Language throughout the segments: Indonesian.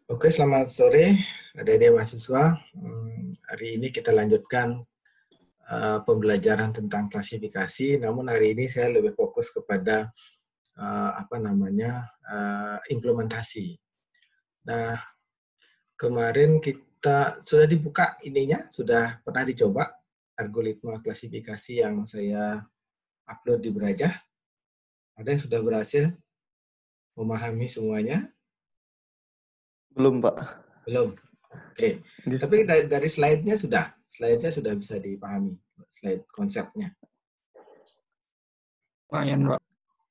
Oke, selamat sore adik-adik mahasiswa. Hari ini kita lanjutkan pembelajaran tentang klasifikasi. Namun hari ini saya lebih fokus kepada implementasi. Nah, kemarin kita sudah dibuka ininya, sudah pernah dicoba algoritma klasifikasi yang saya upload di Brajah. Ada yang sudah berhasil memahami semuanya? Belum, Pak. Belum. Oke. Tapi dari slide-nya sudah bisa dipahami, slide konsepnya. Lumayan, Pak.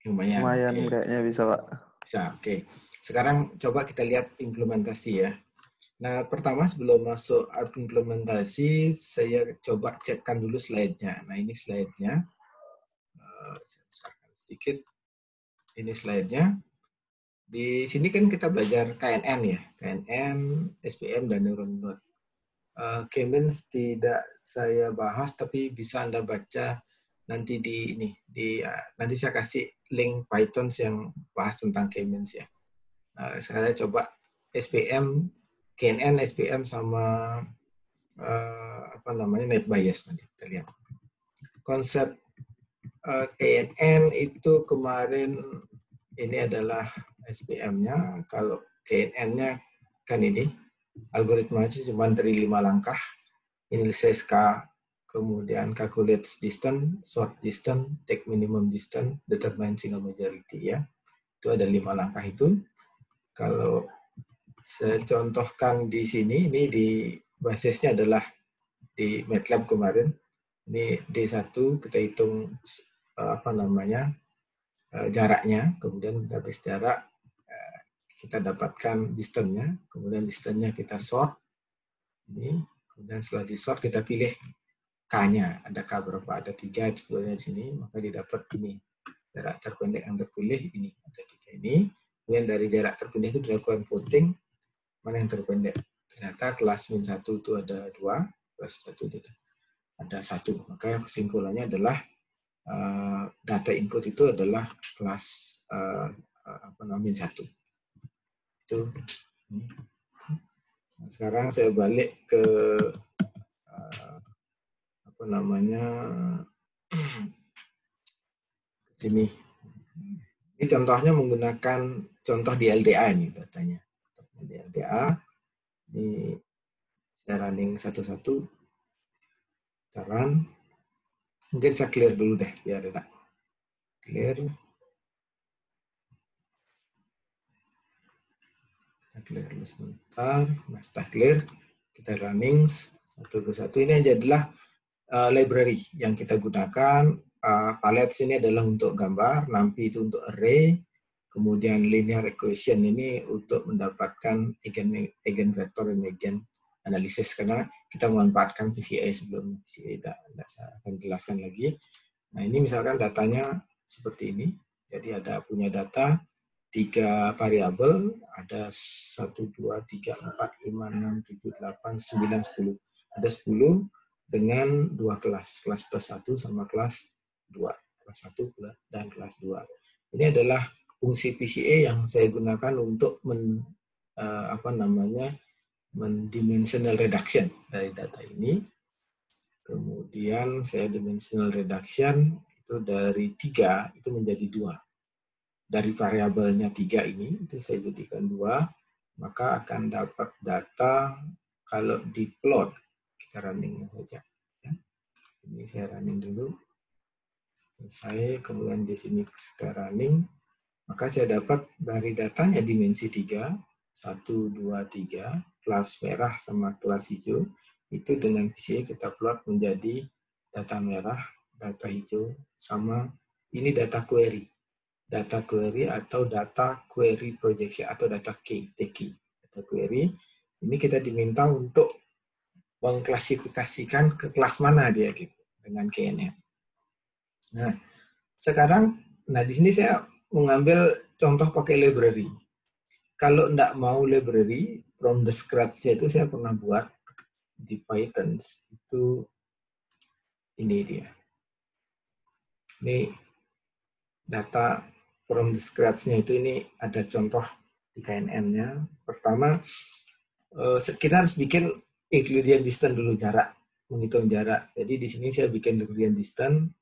Lumayan, Lumayan oke. kayaknya bisa, Pak. Bisa, oke. Sekarang coba kita lihat implementasi ya. Nah, pertama sebelum masuk implementasi, saya coba cekkan dulu slide-nya. Nah, ini slide-nya. Saya besarkan sedikit. Ini slide-nya. Di sini kan kita belajar KNN ya. KNN, SPM, dan neuron net. K-means tidak saya bahas, tapi bisa Anda baca nanti nanti saya kasih link Python yang bahas tentang K-means ya. Saya coba SPM, KNN, SPM sama net bias nanti kita lihat. Konsep KNN itu kemarin ini adalah SPM-nya. Kalau KNN-nya kan ini algoritmanya cuma dari 5 langkah. Initialize K, kemudian calculate distance, sort distance, take minimum distance, determine single majority ya. Itu ada 5 langkah itu. Kalau saya contohkan di sini, ini di basisnya adalah di MATLAB kemarin. Ini D1 kita hitung jaraknya, kemudian habis jarak kita dapatkan distance-nya, kemudian distance-nya kita sort. Ini, kemudian setelah di sort kita pilih K-nya, ada K berapa? Ada 3 sebetulnya di sini, maka didapat ini. Jarak terpendek yang terpilih ini, ada 3 ini. Kemudian dari jarak terpendek itu dilakukan voting, mana yang terpendek. Ternyata kelas min 1 itu ada 2, kelas 1 itu ada 1. Maka kesimpulannya adalah data input itu adalah kelas min 1. Itu. Nah, sekarang saya balik ke sini. Ini contohnya menggunakan contoh di LDA ini datanya. Di LDA, ini saya running satu-satu. Kita run. Mungkin saya clear dulu deh, biar enak. Clear. Kita clear dulu sebentar. Nah, setelah clear, kita running satu persatu. Ini adalah library yang kita gunakan. Palette sini adalah untuk gambar, NumPy itu untuk array, kemudian linear equation ini untuk mendapatkan eigenvektor dan eigen analisis, karena kita memanfaatkan VCA sebelum VCA tidak saya akan jelaskan lagi. Nah, ini misalkan datanya seperti ini. Jadi ada punya data 3 variabel, ada 1, 2, 3, 4, 5, 6, 7, 8, 9, 10. Ada 10 dengan 2 kelas plus 1 sama kelas 2. Kelas 1 dan kelas 2. Ini adalah fungsi PCA yang saya gunakan untuk mendimensional reduction dari data ini. Kemudian saya dimensional reduction itu dari 3 itu menjadi 2. Dari variabelnya 3 ini, itu saya jadikan 2, maka akan dapat data kalau diplot, kita running saja. Ya. Ini saya running dulu. Selesai, kemudian di sini kita running, maka saya dapat dari datanya dimensi 3, 1, 2, 3, kelas merah sama kelas hijau, itu dengan VCA kita plot menjadi data merah, data hijau, sama ini data query. Data query atau data query projection atau data TQ. Data query, ini kita diminta untuk mengklasifikasikan ke kelas mana dia gitu dengan KNN. Nah, sekarang di sini saya mengambil contoh pakai library. Kalau enggak mau library, from the scratch itu saya pernah buat di Python, itu ini dia. Ini data from the scratch-nya itu, ini ada contoh di KNN-nya. Pertama, kita harus bikin Euclidean distance dulu, jarak, menghitung jarak. Jadi di sini saya bikin Euclidean distance,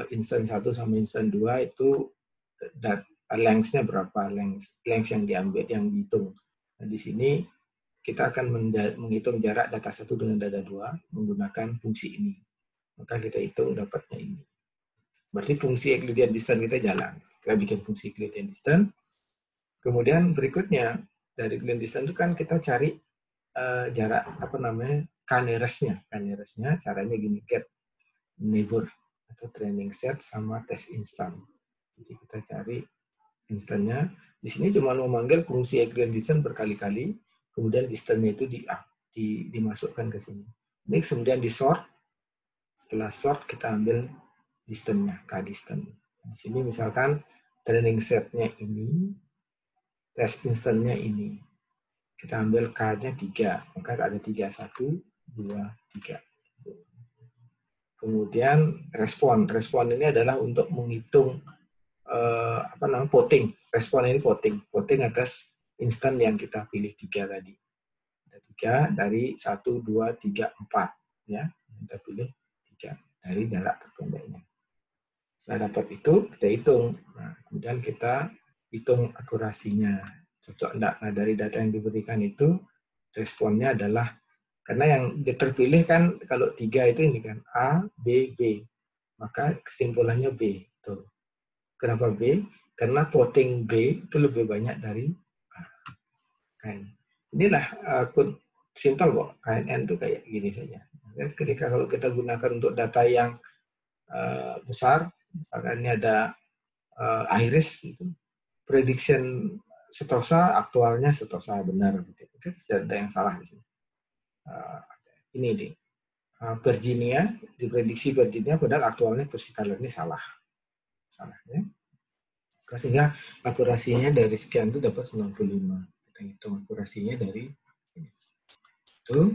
instance 1 sama instance 2 itu length-nya berapa, length yang diambil, yang dihitung. Nah, di sini kita akan menghitung jarak data 1 dengan data 2 menggunakan fungsi ini. Maka kita hitung dapatnya ini. Berarti fungsi Euclidean distance kita jalan. Kita bikin fungsi Euclidean distance. Kemudian berikutnya, dari Euclidean distance itu kan kita cari jarak, k-nearest-nya. K-nearest-nya caranya gini, get neighbor atau training set sama test instant. Jadi kita cari instannya. Di sini cuma memanggil fungsi Euclidean distance berkali-kali, kemudian distance-nya itu dimasukkan ke sini. Ini kemudian di sort. Setelah sort kita ambil distance-nya, k-distance. Di sini misalkan training set-nya ini, test instant-nya ini. Kita ambil K-nya 3, maka ada 3, 1, 2, 3. Kemudian respon. Respon ini adalah untuk menghitung voting. Respon ini voting. Voting atas instan yang kita pilih 3 tadi. Ada 3 dari 1, 2, 3, 4. Ya, kita pilih 3 dari jarak terpendeknya. Setelah dapat itu, kita hitung. Nah, kemudian kita hitung akurasinya. Cocok enggak? Nah, dari data yang diberikan itu, responnya adalah, karena yang terpilih kan, kalau 3 itu ini kan, A, B, B. Maka kesimpulannya B. Tuh. Kenapa B? Karena voting B itu lebih banyak dari A. Kan. Inilah simple kok. KNN itu kayak gini saja. Ketika kalau kita gunakan untuk data yang besar, misalkan ini ada iris, itu prediction setosa, aktualnya setosa benar. Tidak ada yang salah di sini. Ini nih, Virginia, diprediksi Virginia, padahal aktualnya Versicolor ini salah. Ya. Sehingga akurasinya dari sekian itu dapat 95. Kita hitung akurasinya dari ini. Itu.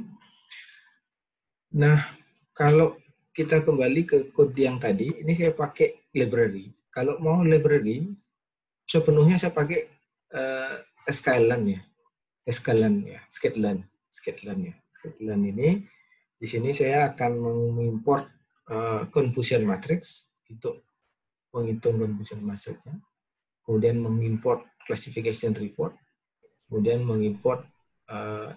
Nah, kalau kita kembali ke code yang tadi, ini saya pakai library. Kalau mau library, sepenuhnya saya pakai sklearn ya. Sklearn ya. Sklearn ini, di sini saya akan mengimport confusion matrix untuk menghitung confusion matrixnya. Kemudian mengimport classification report, kemudian mengimport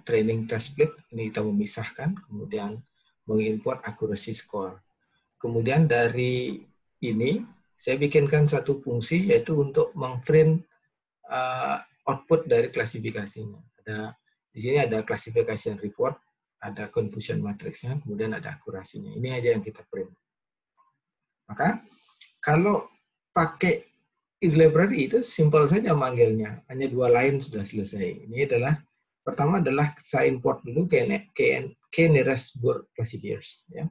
training test split, ini kita memisahkan, kemudian mengimport accuracy score. Kemudian dari ini, saya bikinkan satu fungsi, yaitu untuk meng-print output dari klasifikasinya. Di sini ada classification report, ada confusion matrixnya, kemudian ada akurasinya. Ini aja yang kita print. Maka, kalau pakai library itu simpel saja manggilnya, hanya 2 line sudah selesai. Ini adalah, pertama adalah saya import dulu k-nearest Bohr classifiers. Ya.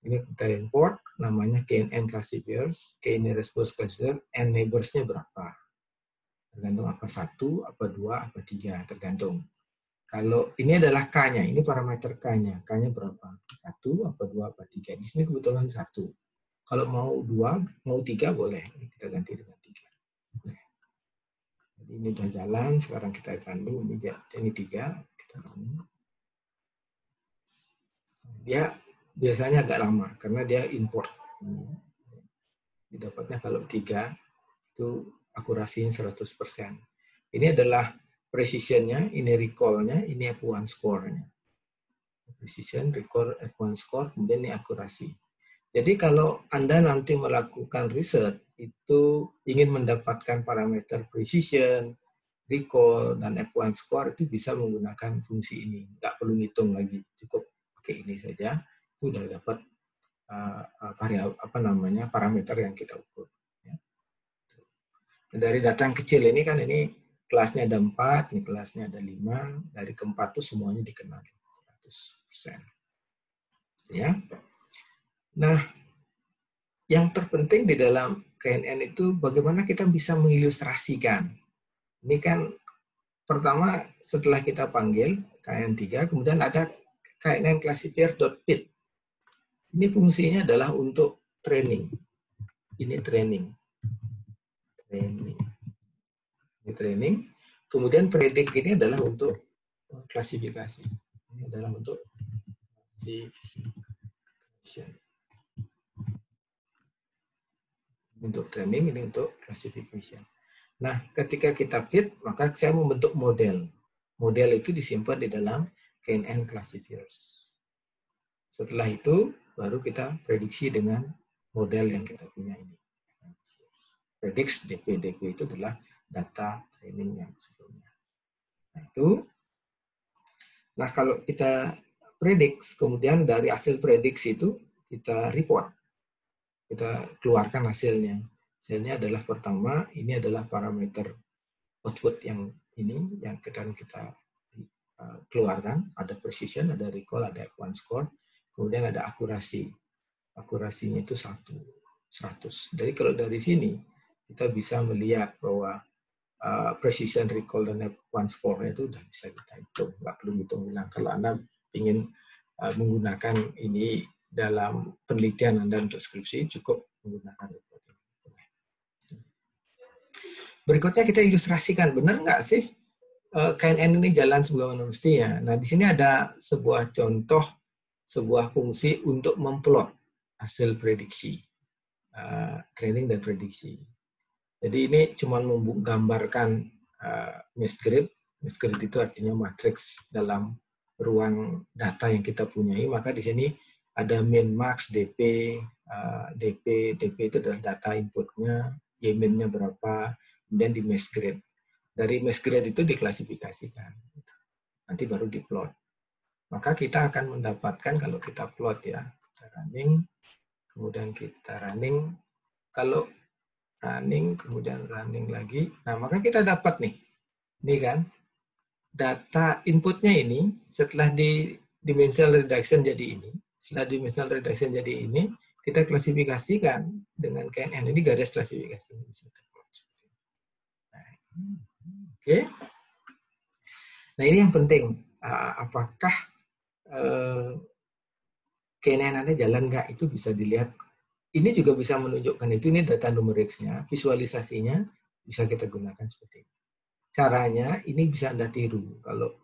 Ini kita import, namanya KNN classifiers, k-nearest Bohr classifier, n neighbors-nya berapa. Tergantung apa 1, apa 2, apa 3, tergantung. Kalau ini adalah K-nya, ini parameter K-nya. K-nya berapa? 1, apa 2, apa 3. Di sini kebetulan 1. Kalau mau 2, mau 3 boleh. Kita ganti dengan 3. Nah, jadi ini udah jalan, sekarang kita random. Ini 3. Kita random. Dia biasanya agak lama, karena dia import. Didapatnya kalau 3, itu akurasinya 100%. Ini adalah precision-nya, ini recall-nya, ini F1 score-nya. Precision, recall, F1 score, kemudian ini akurasi. Jadi kalau Anda nanti melakukan riset, itu ingin mendapatkan parameter precision, recall, dan F1 score, itu bisa menggunakan fungsi ini. Nggak perlu ngitung lagi, cukup pakai ini saja, itu sudah dapat parameter yang kita ukur. Ya. Dari data yang kecil ini kan, ini kelasnya ada 4, ini kelasnya ada 5, dari keempat itu semuanya dikenal 100%. Ya. Nah, yang terpenting di dalam KNN itu bagaimana kita bisa mengilustrasikan. Ini kan pertama setelah kita panggil KNN3, kemudian ada KNN classifier.pit. Ini fungsinya adalah untuk training. Ini training. Ini training. Kemudian predict ini adalah untuk klasifikasi. Ini adalah untuk classification. Untuk training, ini untuk classification. Nah, ketika kita fit, maka saya membentuk model. Model itu disimpan di dalam KNN classifiers. Setelah itu, baru kita prediksi dengan model yang kita punya ini. Prediksi DP itu adalah data training yang sebelumnya. Nah, kalau kita prediksi, kemudian dari hasil prediksi itu kita report. Kita keluarkan hasilnya. Hasilnya adalah pertama, ini adalah parameter output yang ini, yang kita keluarkan. Ada precision, ada recall, ada F1 score. Kemudian ada akurasi. Akurasinya itu 100. Jadi kalau dari sini, kita bisa melihat bahwa precision, recall, dan F1 score itu sudah bisa kita hitung. Nggak perlu hitung ulang. Kalau Anda ingin menggunakan ini dalam penelitian Anda untuk skripsi, cukup menggunakan report ini. Berikutnya kita ilustrasikan, benar nggak sih KNN ini jalan sebagaimana mestinya? Nah, di sini ada sebuah contoh, sebuah fungsi untuk memplot hasil prediksi, training dan prediksi. Jadi ini cuma menggambarkan mesh grid. Mesh grid itu artinya matriks dalam ruang data yang kita punyai. Maka di sini ada min, max, DP, DP itu adalah data inputnya, Y-min-nya berapa, kemudian di mesh grid. Dari mesh grid itu diklasifikasikan. Nanti baru diplot. Maka kita akan mendapatkan kalau kita plot ya, kita running, kemudian kita running, kalau running, kemudian running lagi. Nah, maka kita dapat nih. Ini kan, data inputnya ini, setelah di dimensional reduction jadi ini, setelah dimensional reduction jadi ini, kita klasifikasikan dengan KNN. Ini garis klasifikasi. Nah, oke. Nah, ini yang penting. Apakah KNN Anda jalan nggak? Itu bisa dilihat. Ini juga bisa menunjukkan itu, ini data numericsnya, visualisasinya bisa kita gunakan seperti ini. Caranya ini bisa Anda tiru. Kalau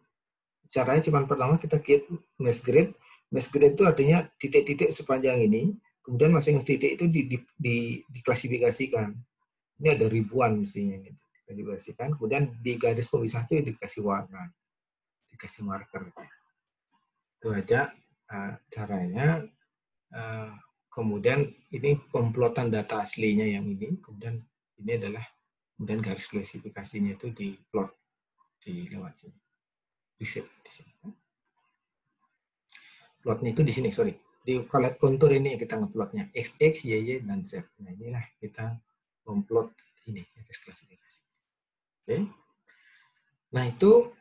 caranya cuma pertama kita create mesh grid. Mesh grid itu artinya titik-titik sepanjang ini, kemudian masing-masing titik itu diklasifikasikan. Ini ada ribuan mestinya ini diklasifikasikan. Kemudian di garis pemisah itu dikasih warna, dikasih marker. Itu aja caranya. Kemudian ini pemplotan data aslinya yang ini, kemudian ini adalah kemudian garis klasifikasinya itu diplot di lewat sini, di sini. Plotnya itu di sini, sorry. Di color kontur ini kita ngeplotnya x, y, dan z. Nah, inilah kita memplot ini garis klasifikasi. Oke. Nah, itu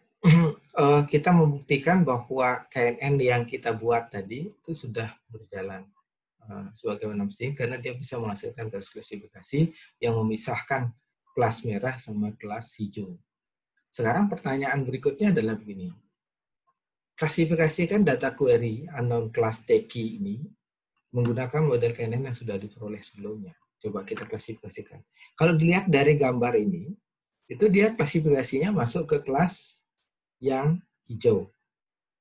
kita membuktikan bahwa KNN yang kita buat tadi itu sudah berjalan sebagaimana mestinya, karena dia bisa menghasilkan garis klasifikasi yang memisahkan kelas merah sama kelas hijau. Sekarang pertanyaan berikutnya adalah begini. Klasifikasikan data query unknown class TK ini menggunakan model KNN yang sudah diperoleh sebelumnya. Coba kita klasifikasikan. Kalau dilihat dari gambar ini, itu dia klasifikasinya masuk ke kelas yang hijau.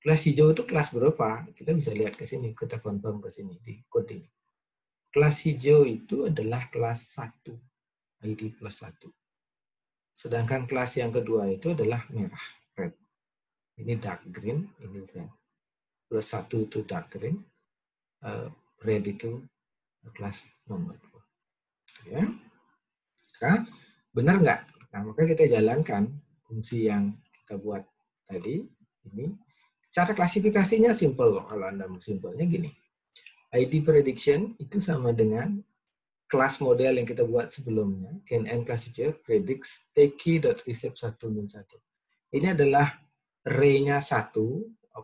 Kelas hijau itu kelas berapa? Kita bisa lihat ke sini, kita confirm ke sini di code ini. Kelas hijau itu adalah kelas 1, ID plus 1. Sedangkan kelas yang kedua itu adalah merah, red. Ini dark green, ini red. Plus 1 itu dark green, red itu kelas nomor 2. Ya. Maka, benar nggak? Nah, maka kita jalankan fungsi yang kita buat tadi, ini. Cara klasifikasinya simple kok, kalau Anda mau simpelnya gini. ID prediction itu sama dengan kelas model yang kita buat sebelumnya, KNN classifier predicts tk.receive1-1. Ini adalah array-nya 1,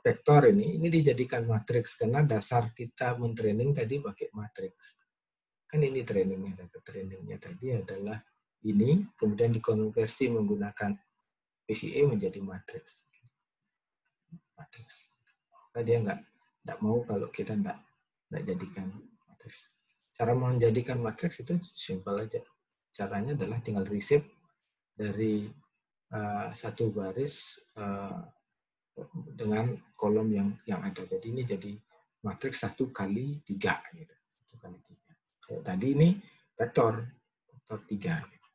vektor ini dijadikan matriks karena dasar kita mentraining tadi pakai matriks. Kan ini trainingnya, data trainingnya tadi adalah ini, kemudian dikonversi menggunakan PCA menjadi matriks. Matriks. Nah, dia nggak mau kalau kita nggak jadikan matriks. Cara menjadikan matriks itu simpel aja. Caranya adalah tinggal receive dari satu baris dengan kolom yang ada. Jadi ini jadi matriks 1 kali 3 gitu. 1 kali 3. Kalau tadi ini vektor 3 gitu.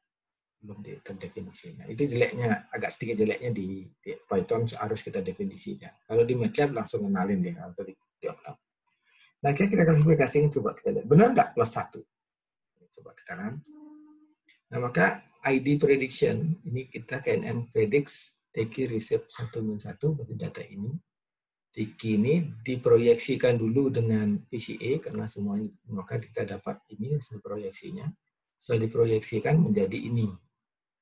Belum terdefinisi. Nah, itu jeleknya, agak sedikit jeleknya di Python harus kita definisikan. Kalau di MATLAB langsung kenalin deh atau di Octave. Nah, kita klasifikasinya coba kita lihat. Benar nggak plus 1? Coba kita lihat. Nah, maka ID prediction, ini kita KNN predicts Teki receive 1-1 bagi data ini. Teki ini diproyeksikan dulu dengan PCA karena semuanya, maka kita dapat ini hasil proyeksinya. Setelah diproyeksikan menjadi ini.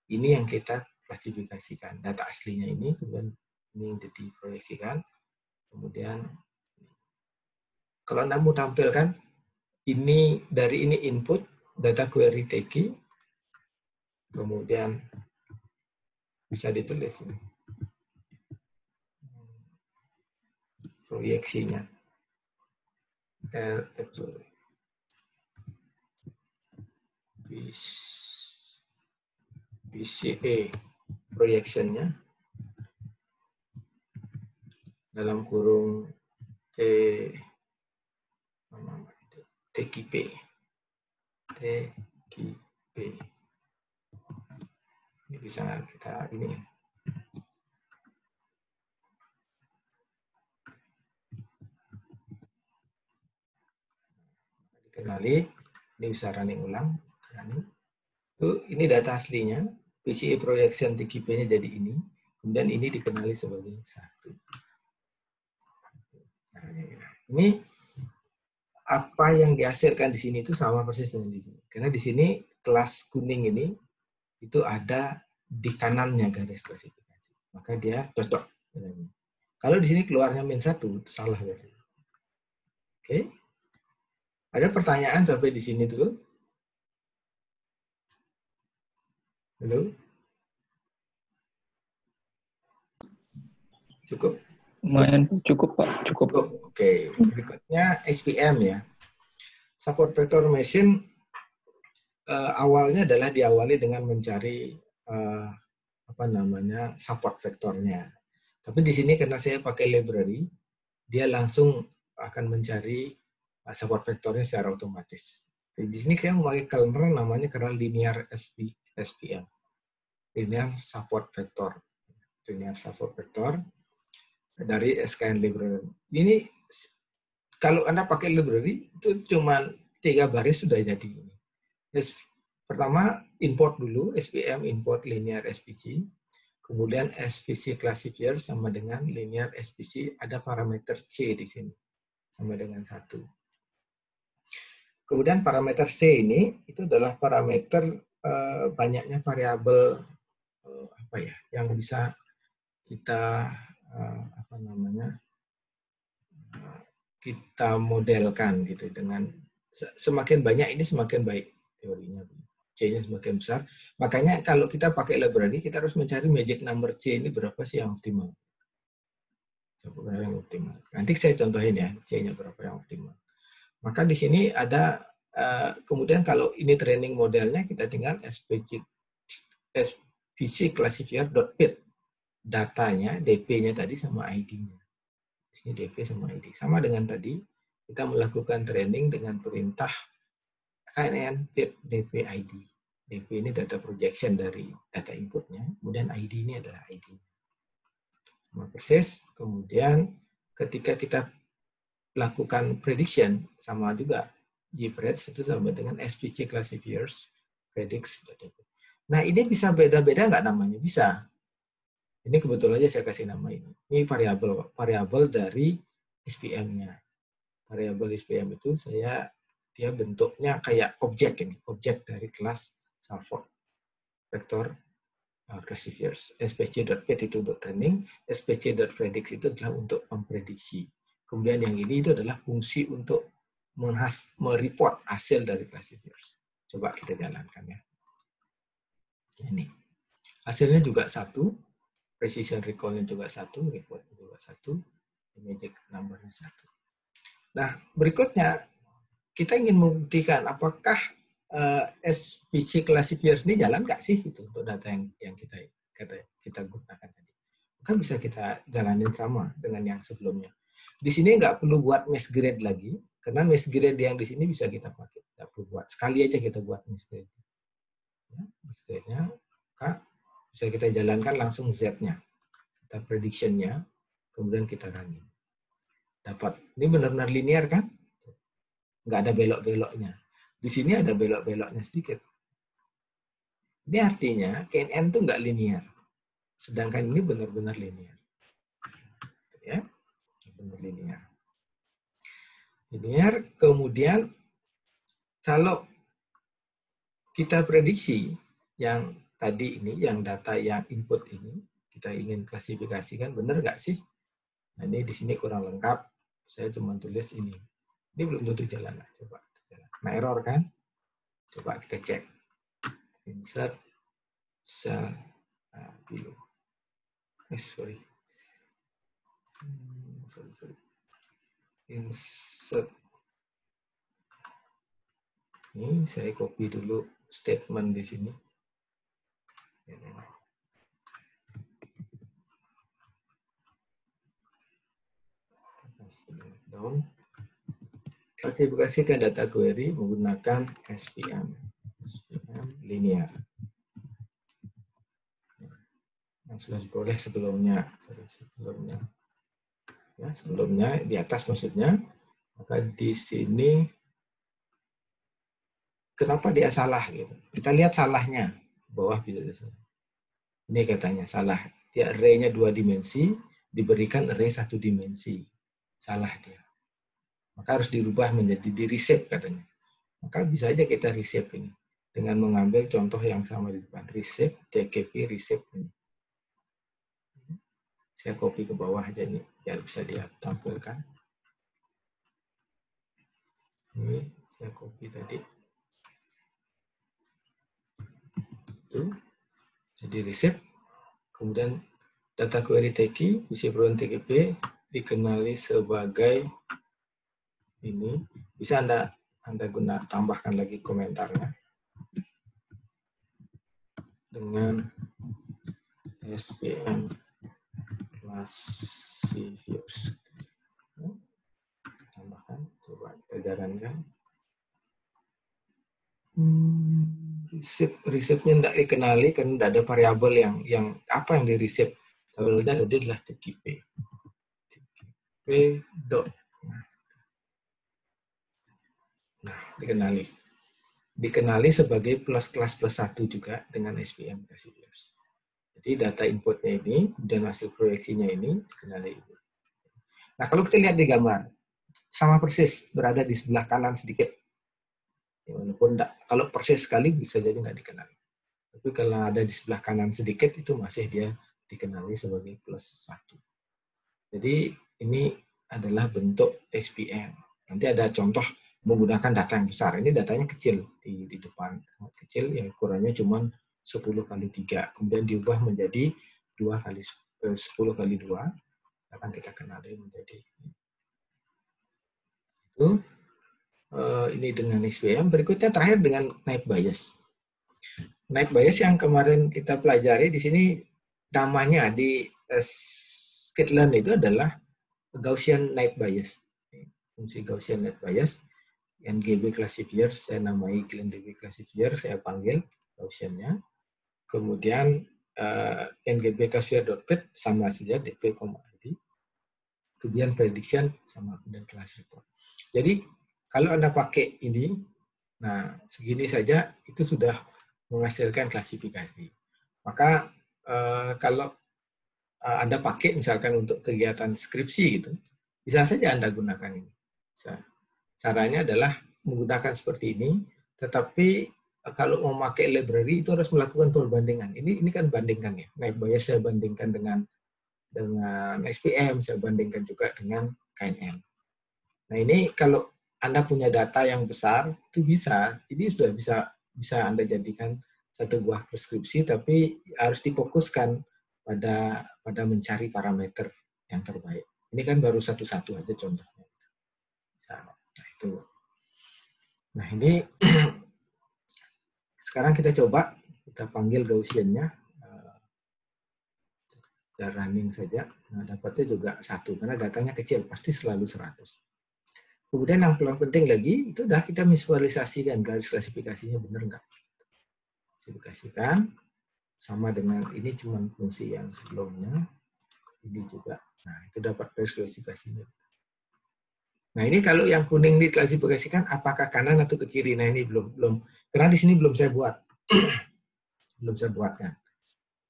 Ini yang kita klasifikasikan. Data aslinya ini, kemudian ini diproyeksikan. Kemudian, kalau Anda mau tampilkan, ini dari ini input, data query Teki, kemudian bisa ditulis ini. Proyeksinya. PCA proyectionnya dalam kurung TKP. Ini bisa kita ini. Dikenali, ini bisa running ulang. Ini data aslinya. PCA projection TKP-nya jadi ini. Kemudian ini dikenali sebagai 1. Ini apa yang dihasilkan di sini itu sama persis dengan di sini. Karena di sini kelas kuning ini itu ada di kanannya garis klasifikasi. Maka dia cocok dengan ini. Kalau di sini keluarnya -1, itu salah berarti. Oke. Ada pertanyaan sampai di sini dulu? Halo? Cukup? Lumayan, cukup Pak, cukup. Oke. Berikutnya SPM ya. Support vector machine awalnya adalah diawali dengan mencari support vektornya. Tapi di sini karena saya pakai library, dia langsung akan mencari support vektornya secara otomatis. Jadi di sini saya memakai kernel namanya kernel linear SPM. Linear support vector. Linear support vector dari SKN library. Ini kalau Anda pakai library itu cuma 3 baris sudah jadi. Pertama import dulu SPM import linear SPC. Kemudian SPC classifier sama dengan linear SPC, ada parameter C di sini sama dengan 1. Kemudian parameter C ini itu adalah parameter banyaknya variabel yang bisa kita kita modelkan gitu dengan semakin banyak ini semakin baik teorinya. C-nya semakin besar. Makanya kalau kita pakai library, kita harus mencari magic number C ini berapa sih yang optimal. Berapa yang optimal. Nanti saya contohin ya, C-nya berapa yang optimal. Maka di sini ada, kemudian kalau ini training modelnya, kita tinggal SPC classifier.fit. Datanya, DP-nya tadi sama ID-nya. Di sini DP sama ID. Sama dengan tadi, kita melakukan training dengan perintah KNN fit DP ID. DP ini data projection dari data inputnya, kemudian ID ini adalah ID. Sama persis, kemudian ketika kita lakukan prediction, sama juga JPreds itu sama dengan SPC classifiers predicts. Nah ini bisa beda-beda nggak namanya? Bisa. Ini kebetulan aja saya kasih nama ini. Ini variabel dari SPM-nya. Variabel SPM itu dia bentuknya kayak objek ini, objek dari kelas support vector classifiers. SPC.fit itu untuk training, SPC.predict itu adalah untuk memprediksi. Kemudian yang ini itu adalah fungsi untuk mereport hasil dari classifiers. Coba kita jalankan ya. Ini. Hasilnya juga 1, precision recall-nya juga 1, report-nya juga 1, magic number-nya 1. Nah, berikutnya kita ingin membuktikan apakah SPC classifiers ini jalan nggak sih itu untuk data yang kita kita gunakan tadi. Maka bisa kita jalanin sama dengan yang sebelumnya. Di sini nggak perlu buat mass grade lagi, karena mass grade yang di sini bisa kita pakai. Nggak perlu buat. Sekali aja kita buat mass grade. Ya, mass grade-nya, maka bisa kita jalankan langsung Z-nya. Kita prediction-nya, kemudian kita running. Dapat. Ini benar-benar linear kan? Nggak ada belok-beloknya. Di sini ada belok-beloknya sedikit. Ini artinya KNN itu nggak linear. Sedangkan ini benar-benar linear. Ya, benar linear. Linear, kemudian kalau kita prediksi yang tadi ini, yang data yang input ini, kita ingin klasifikasikan, benar nggak sih? Nah, ini di sini kurang lengkap. Saya cuma tulis ini. Ini belum tentu jalan. Coba. Nah, error kan? Coba kita cek. Insert cell below. Sorry. Insert. Ini saya copy dulu statement di sini. Down. Klasifikasikan data query menggunakan SPM linear. Yang sudah diperoleh sebelumnya. Ya, sebelumnya di atas maksudnya. Maka di sini kenapa dia salah gitu? Kita lihat salahnya. Bawah bisa di sini. Ini katanya salah. Dia array-nya 2 dimensi diberikan array 1 dimensi. Salah dia. Maka harus dirubah menjadi di reshape katanya. Maka bisa aja kita reshape ini dengan mengambil contoh yang sama di depan. Reshape, TKP, reshape ini. Saya copy ke bawah aja nih, biar bisa dia tampilkan. Ini saya copy tadi. Itu. Jadi reshape. Kemudian data query TK, bisa berulang TKP, dikenali sebagai ini. Bisa Anda tambahkan lagi komentarnya dengan SPM classifiers. Tambahkan, coba kita jalankan. Reshape-nya tidak dikenali karena tidak ada variabel yang apa yang di reshape. Kalau tidak ada adalah TKP. TKP dot. Nah, dikenali sebagai plus kelas plus 1 juga dengan SPM classifiers. Jadi data inputnya ini, kemudian hasil proyeksinya ini dikenali. Nah, kalau kita lihat di gambar, sama persis berada di sebelah kanan sedikit. Ya, walaupun kalau persis sekali bisa jadi nggak dikenali. Tapi kalau ada di sebelah kanan sedikit, itu masih dia dikenali sebagai plus 1. Jadi ini adalah bentuk SPM. Nanti ada contoh menggunakan data yang besar. Ini datanya kecil di depan. Kecil yang ukurannya cuma 10 kali 3. Kemudian diubah menjadi 10 kali 2. Akan kita kenali menjadi itu. Ini dengan SPM. Berikutnya terakhir dengan naive Bayes. Naive Bayes yang kemarin kita pelajari di sini namanya di skitlearn itu adalah Gaussian Naive Bayes. Fungsi Gaussian Naive Bayes, NGB classifier, saya namai NGB classifier, saya panggil Gaussian-nya. Kemudian NGB classifier.pet sama saja dp, id. Kemudian prediction sama kemudian class report. Jadi kalau Anda pakai ini, nah segini saja itu sudah menghasilkan klasifikasi. Maka kalau Anda pakai misalkan untuk kegiatan skripsi gitu, bisa saja Anda gunakan ini. Caranya adalah menggunakan seperti ini, tetapi kalau mau pakai library itu harus melakukan perbandingan. Ini kan bandingkan ya. Naive Bayes saya bandingkan dengan SPM, saya bandingkan juga dengan KNN. Nah ini kalau Anda punya data yang besar, itu bisa. Ini sudah bisa Anda jadikan satu buah preskripsi, tapi harus difokuskan pada mencari parameter yang terbaik. Ini kan baru satu-satu aja contohnya. Nah itu. Nah ini sekarang kita coba, kita panggil Gaussian-nya. dan running saja, nah dapatnya juga 1 karena datanya kecil, pasti selalu 100. Kemudian yang paling penting lagi, itu udah kita visualisasikan garis klasifikasinya benar nggak. Klasifikasikan, sama dengan ini cuma fungsi yang sebelumnya, ini juga. Nah, itu dapat garis klasifikasinya. Nah, ini kalau yang kuning diklasifikasikan apakah kanan atau ke kiri. Nah, ini belum karena di sini belum saya buat. Belum saya buatkan.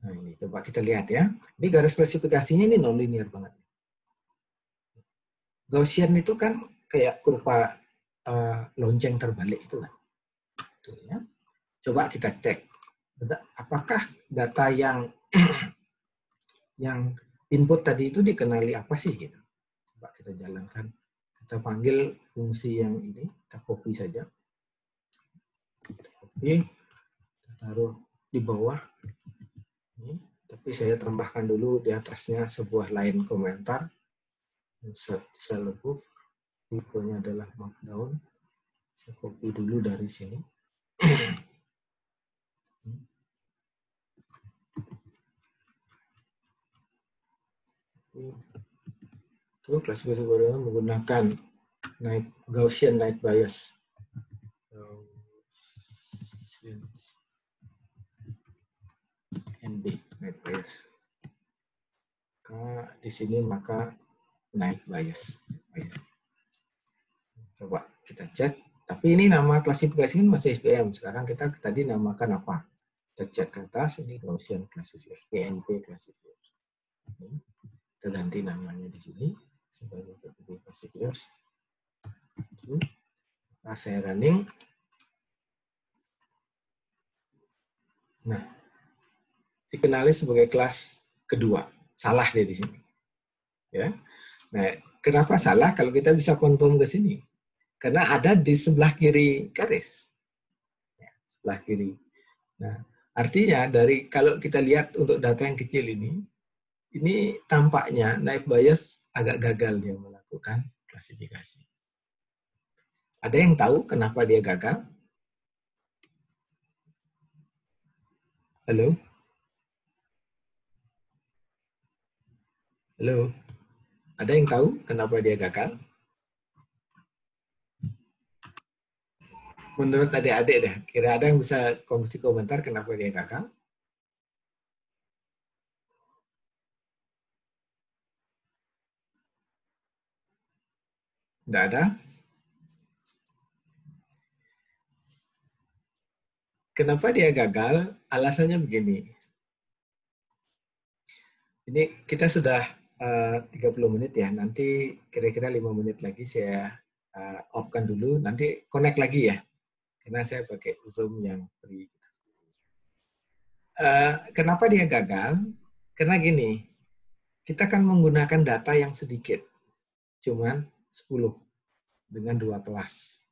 Nah, ini coba kita lihat ya. Ini garis klasifikasinya ini non-linear banget. Gaussian itu kan kayak kurva lonceng terbalik itu kan. Tuh, ya. Coba kita cek. Apakah data yang yang input tadi itu dikenali apa sih gitu. Coba kita jalankan. Kita panggil fungsi yang ini, kita copy saja. Kita copy, kita taruh di bawah. Ini. Tapi saya tambahkan dulu di atasnya sebuah line komentar. Selebut, tipenya adalah markdown. Saya copy dulu dari sini. Itu klasifikasi baru menggunakan Gaussian night bias. NB night bias. Di sini maka night bias. Coba kita cek. Tapi ini nama klasifikasi kan masih SPM. Sekarang kita tadi namakan apa? Kita cek ke atas. Ini Gaussian classifiers. GNP classifiers. Kita ganti namanya di sini sebagai GNP classifiers. Nah, saya running. Nah, dikenali sebagai kelas kedua. Salah dia di sini. Ya. Nah, kenapa salah kalau kita bisa confirm ke sini? Karena ada di sebelah kiri garis. Ya, sebelah kiri. Nah, artinya dari kalau kita lihat untuk data yang kecil ini tampaknya night bias agak gagal dia melakukan klasifikasi. Ada yang tahu kenapa dia gagal? Halo? Halo? Ada yang tahu kenapa dia gagal? Menurut adik-adik deh, kira ada yang bisa kasih komentar kenapa dia gagal? Tidak ada? Kenapa dia gagal? Alasannya begini. Ini kita sudah 30 menit ya, nanti kira-kira 5 menit lagi saya off-kan dulu, nanti connect lagi ya. Karena saya pakai Zoom yang free. Kenapa dia gagal? Karena gini, kita kan menggunakan data yang sedikit, cuman 10 dengan 2 kelas.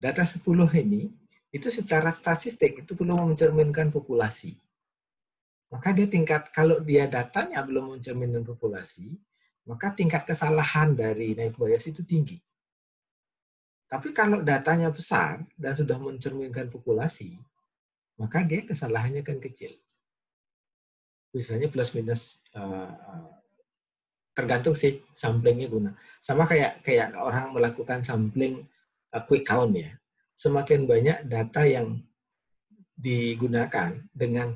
Data 10 ini, itu secara statistik itu belum mencerminkan populasi. Maka dia kalau dia datanya belum mencerminkan populasi, maka tingkat kesalahan dari night bias itu tinggi. Tapi kalau datanya besar dan sudah mencerminkan populasi, maka dia kesalahannya kan kecil. Biasanya plus minus tergantung sih samplingnya guna. Sama kayak orang melakukan sampling quick count ya. Semakin banyak data yang digunakan dengan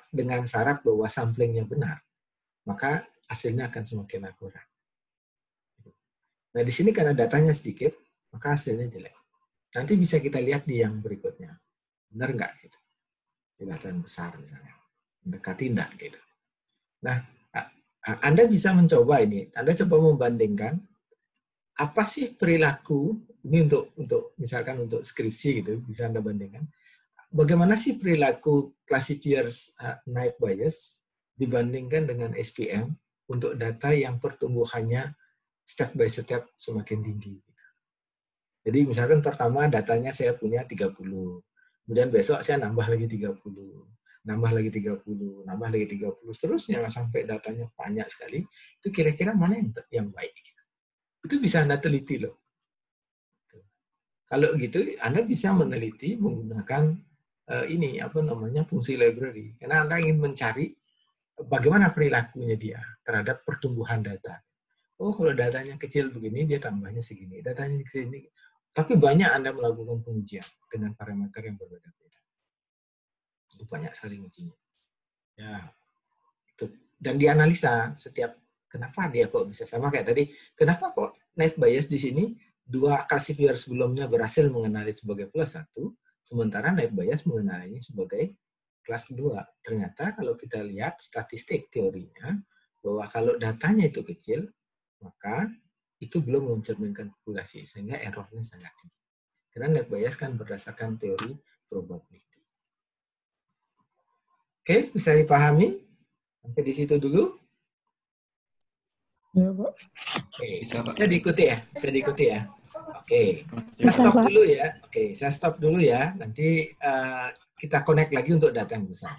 dengan syarat bahwa samplingnya benar, maka hasilnya akan semakin akurat. Nah, di sini karena datanya sedikit, maka hasilnya jelek. Nanti bisa kita lihat di yang berikutnya. Benar nggak gitu? Di data yang besar misalnya. Mendekati enggak gitu. Nah, Anda bisa mencoba ini. Anda coba membandingkan apa sih perilaku ini untuk misalkan untuk skripsi gitu, bisa Anda bandingkan. Bagaimana sih perilaku classifiers night bias dibandingkan dengan SPM untuk data yang pertumbuhannya step by step semakin tinggi. Jadi misalkan pertama datanya saya punya 30, kemudian besok saya nambah lagi 30, nambah lagi 30, nambah lagi 30, seterusnya sampai datanya banyak sekali, itu kira-kira mana yang baik. Itu bisa Anda teliti loh. Kalau gitu Anda bisa meneliti menggunakan ini fungsi library, karena Anda ingin mencari bagaimana perilakunya dia terhadap pertumbuhan data. Oh, kalau datanya kecil begini, dia tambahnya segini. Datanya segini. Tapi banyak Anda melakukan pengujian dengan parameter yang berbeda-beda. Itu banyak saling ujinya. Ya, itu. Dan dianalisa setiap, kenapa dia kok bisa sama kayak tadi, kenapa kok net bias di sini, dua classifier sebelumnya berhasil mengenali sebagai +1, sementara net bias mengenalinya sebagai kelas kedua. Ternyata kalau kita lihat statistik teorinya, bahwa kalau datanya itu kecil, maka itu belum mencerminkan populasi, sehingga errornya sangat tinggi. Karena net bias kan berdasarkan teori probability. Oke, bisa dipahami? Sampai di situ dulu. Ya, Pak. Oke, Bisa, Pak. bisa diikuti ya? Bisa diikuti ya? Oke, saya Bisa, stop Pak. dulu ya. Oke, saya stop dulu ya. Nanti kita connect lagi untuk data yang besar.